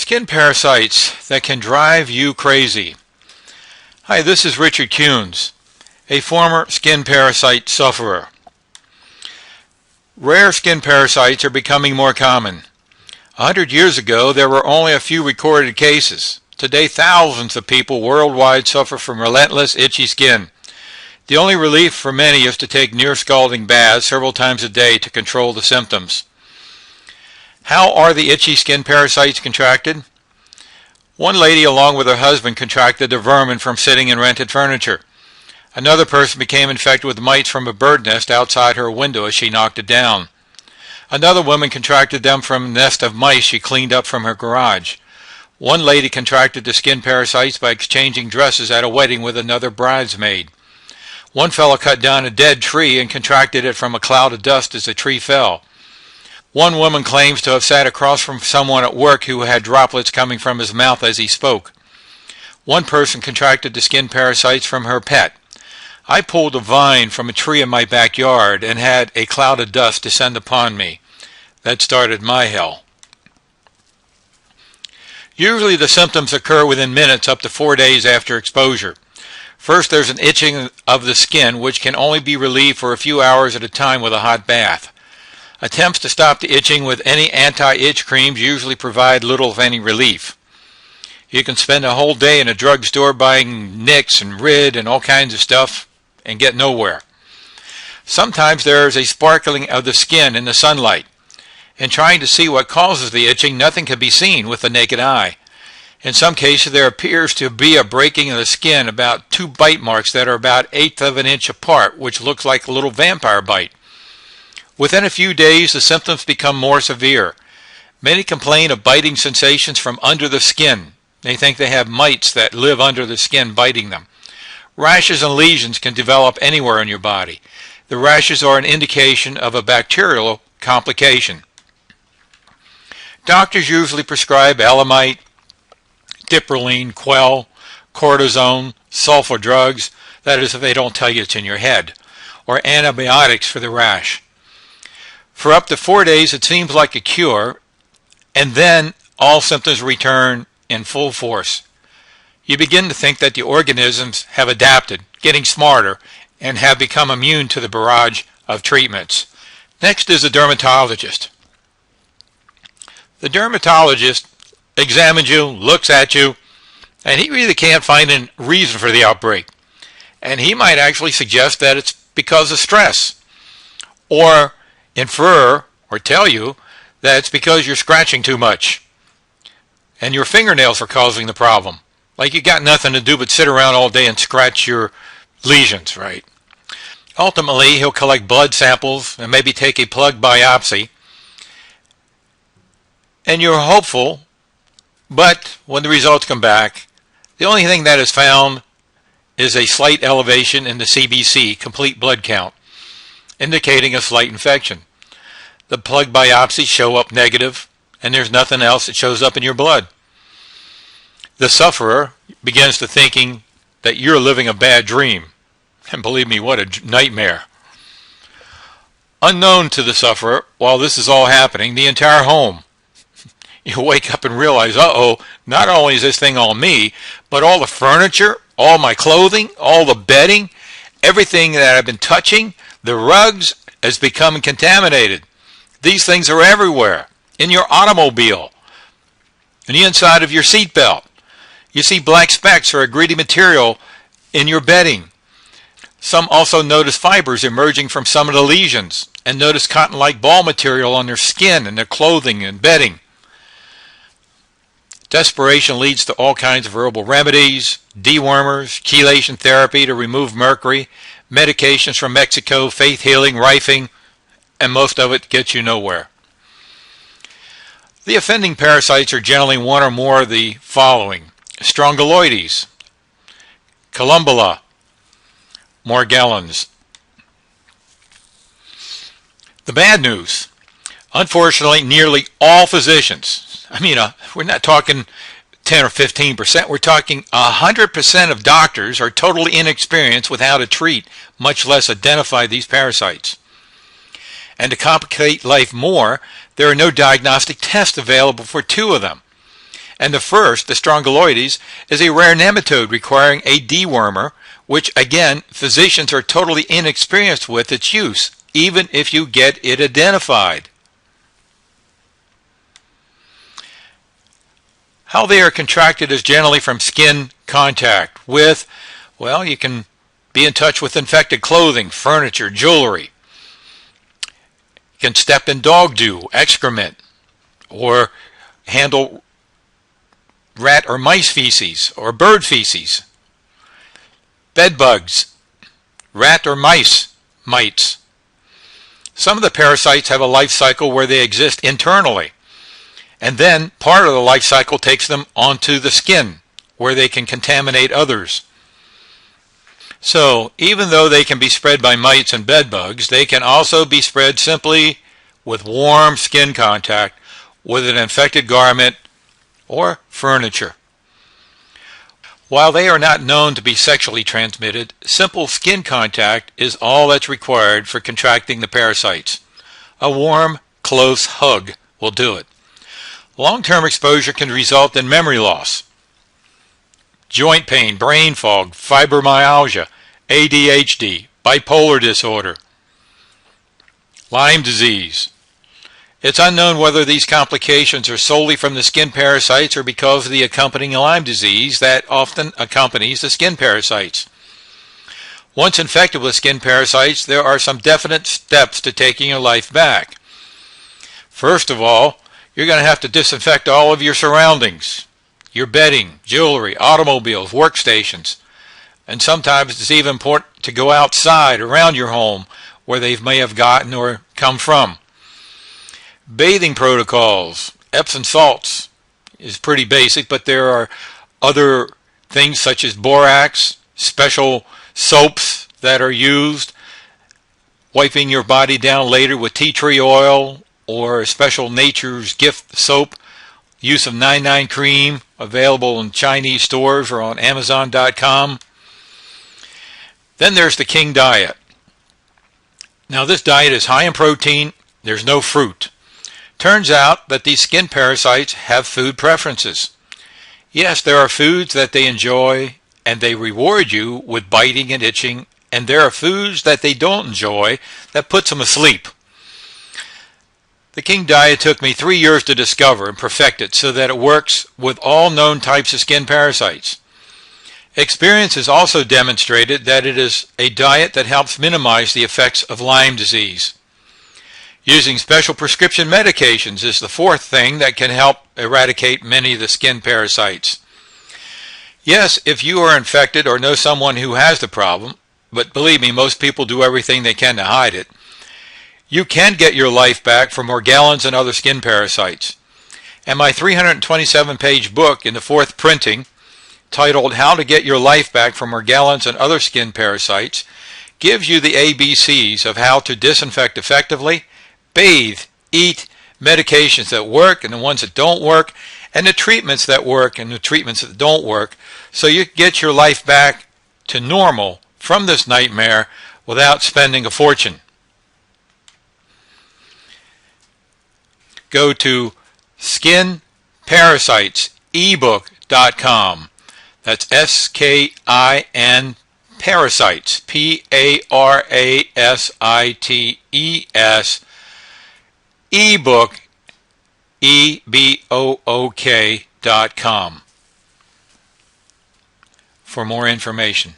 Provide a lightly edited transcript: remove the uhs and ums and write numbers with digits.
Skin parasites that can drive you crazy. Hi, this is Richard Kuhns, a former skin parasite sufferer. Rare skin parasites are becoming more common. 100 years ago, there were only a few recorded cases. Today, thousands of people worldwide suffer from relentless, itchy skin. The only relief for many is to take near-scalding baths several times a day to control the symptoms. How are the itchy skin parasites contracted? One lady, along with her husband, contracted the vermin from sitting in rented furniture. Another person became infected with mites from a bird nest outside her window as she knocked it down. Another woman contracted them from a nest of mice she cleaned up from her garage. One lady contracted the skin parasites by exchanging dresses at a wedding with another bridesmaid. One fellow cut down a dead tree and contracted it from a cloud of dust as the tree fell. One woman claims to have sat across from someone at work who had droplets coming from his mouth as he spoke. One person contracted the skin parasites from her pet. I pulled a vine from a tree in my backyard and had a cloud of dust descend upon me. That started my hell. Usually the symptoms occur within minutes up to 4 days after exposure. First, there's an itching of the skin, which can only be relieved for a few hours at a time with a hot bath. Attempts to stop the itching with any anti-itch creams usually provide little if any relief. You can spend a whole day in a drugstore buying Nix and Rid and all kinds of stuff and get nowhere. Sometimes there is a sparkling of the skin in the sunlight. In trying to see what causes the itching, nothing can be seen with the naked eye. In some cases, there appears to be a breaking of the skin, about 2 bite marks that are about 1/8 of an inch apart, which looks like a little vampire bite. Within a few days, the symptoms become more severe. Many complain of biting sensations from under the skin. They think they have mites that live under the skin biting them. Rashes and lesions can develop anywhere in your body. The rashes are an indication of a bacterial complication. Doctors usually prescribe Elamite, Diproline, Quell, cortisone, sulfa drugs, that is if they don't tell you it's in your head, or antibiotics for the rash. For up to 4 days it seems like a cure, and then all symptoms return in full force. You begin to think that the organisms have adapted, getting smarter, and have become immune to the barrage of treatments. Next is the dermatologist. The dermatologist examines you, looks at you, and he really can't find a reason for the outbreak. And he might actually suggest that it's because of stress, or infer or tell you that it's because you're scratching too much and your fingernails are causing the problem. Like you got nothing to do but sit around all day and scratch your lesions, right? Ultimately, he'll collect blood samples and maybe take a plug biopsy, and you're hopeful, but when the results come back, the only thing that is found is a slight elevation in the CBC, complete blood count, indicating a slight infection. The plug biopsies show up negative, and there's nothing else that shows up in your blood. The sufferer begins to thinking that you're living a bad dream. And believe me, what a nightmare. Unknown to the sufferer, while this is all happening, the entire home, you wake up and realize, uh-oh, not only is this thing on me, but all the furniture, all my clothing, all the bedding, everything that I've been touching, the rugs, has become contaminated. These things are everywhere. In your automobile, in the inside of your seatbelt. You see black specks or a gritty material in your bedding. Some also notice fibers emerging from some of the lesions and notice cotton-like ball material on their skin and their clothing and bedding. Desperation leads to all kinds of herbal remedies, dewormers, chelation therapy to remove mercury, medications from Mexico, faith healing, rifing, and most of it gets you nowhere. The offending parasites are generally one or more of the following: Strongyloides, Columbella, Morgellons. The bad news: unfortunately, nearly all physicians, we're not talking 10 or 15%, we're talking 100% of doctors are totally inexperienced with how to treat, much less identify these parasites. And to complicate life more, there are no diagnostic tests available for 2 of them. And the first, the Strongyloides, is a rare nematode requiring a dewormer, which again, physicians are totally inexperienced with its use, even if you get it identified. How they are contracted is generally from skin contact with, well, you can be in touch with infected clothing, furniture, jewelry. You can step in dog dew, excrement, or handle rat or mice feces or bird feces. Bed bugs, rat or mice mites. Some of the parasites have a life cycle where they exist internally, and then part of the life cycle takes them onto the skin where they can contaminate others. So even though they can be spread by mites and bed bugs, they can also be spread simply with warm skin contact with an infected garment or furniture. While they are not known to be sexually transmitted, simple skin contact is all that's required for contracting the parasites. A warm, close hug will do it. Long-term exposure can result in memory loss, joint pain, brain fog, fibromyalgia, ADHD, bipolar disorder, Lyme disease. It's unknown whether these complications are solely from the skin parasites or because of the accompanying Lyme disease that often accompanies the skin parasites. Once infected with skin parasites, there are some definite steps to taking your life back. First of all, you're going to have to disinfect all of your surroundings, your bedding, jewelry, automobiles, workstations, and sometimes it's even important to go outside around your home where they may have gotten or come from. Bathing protocols, Epsom salts is pretty basic, but there are other things such as borax, special soaps that are used, wiping your body down later with tea tree oil or special Nature's Gift soap, use of 99 cream available in Chinese stores or on Amazon.com. Then there's the King diet. Now this diet is high in protein, there's no fruit. Turns out that these skin parasites have food preferences. Yes, there are foods that they enjoy and they reward you with biting and itching, and there are foods that they don't enjoy that puts them asleep. The King diet took me 3 years to discover and perfect it so that it works with all known types of skin parasites. Experience has also demonstrated that it is a diet that helps minimize the effects of Lyme disease. Using special prescription medications is the fourth thing that can help eradicate many of the skin parasites. Yes, if you are infected or know someone who has the problem, but believe me, most people do everything they can to hide it, you can get your life back from Morgellons and other skin parasites. And my 327-page book in the fourth printing, titled How to Get Your Life Back from Morgellons and Other Skin Parasites, gives you the ABCs of how to disinfect effectively, bathe, eat, medications that work and the ones that don't work, and the treatments that work and the treatments that don't work, so you get your life back to normal from this nightmare without spending a fortune. Go to skinparasitesebook.com. That's S-K-I-N Parasites, P-A-R-A-S-I-T-E-S, ebook, E-B-O-O-K.com for more information.